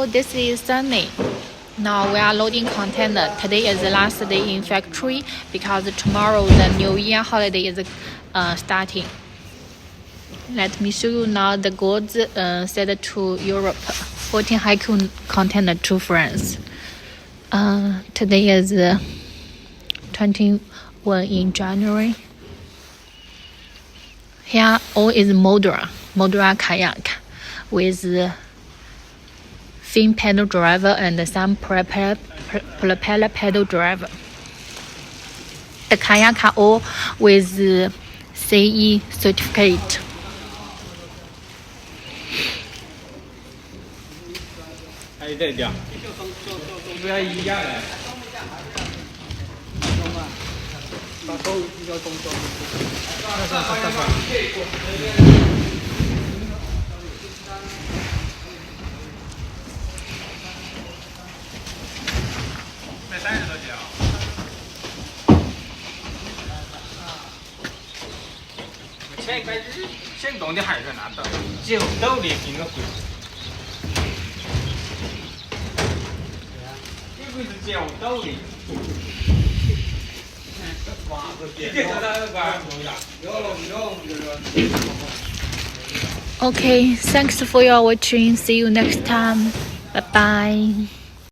Hello, this is Sunny. Now we are loading container. Today is the last day in factory because tomorrow the New Year holiday is starting. Let me show you now the goods sent to Europe. 14 haiku container to France. Today is 21 in January. Here all is Modra Kayak with fin pedal driver and some propeller pedal driver. The kayak are all with CE certificate.先懂的海在哪的？就兜里拼个鬼。这个是叫兜里。Okay, thanks for your watching. See you next time. Bye bye.